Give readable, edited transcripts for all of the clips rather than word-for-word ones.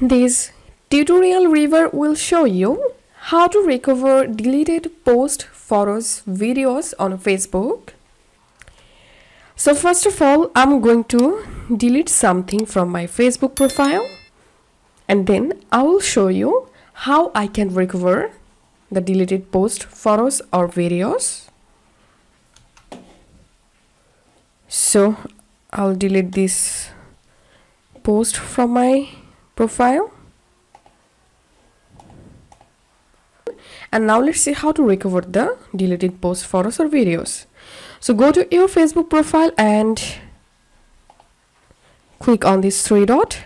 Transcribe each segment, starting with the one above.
This tutorial reviewer will show you how to recover deleted posts, photos, videos on Facebook. So first of all, I'm going to delete something from my Facebook profile, and then I will show you how I can recover the deleted posts, photos or videos. So I'll delete this post from my profile. And now let's see how to recover the deleted posts, photos or videos. So go to your Facebook profile and click on this three dot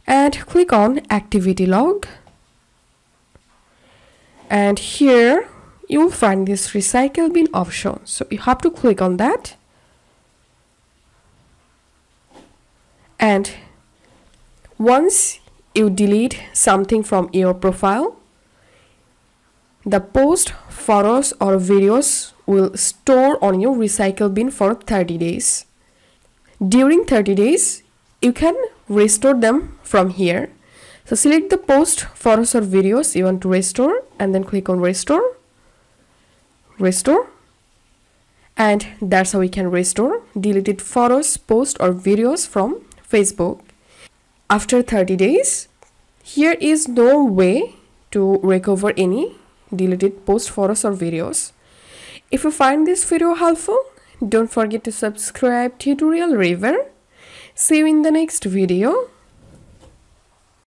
and click on activity log. And here you will find this recycle bin option. So you have to click on that. And once you delete something from your profile, the post, photos or videos will store on your recycle bin for 30 days. During 30 days, you can restore them from here. So select the post, photos or videos you want to restore and then click on restore. And that's how we can restore deleted photos, posts or videos from Facebook. After 30 days, here is no way to recover any deleted post, photos or videos. If you find this video helpful, don't forget to subscribe Tutorial Reviewer. See you in the next video.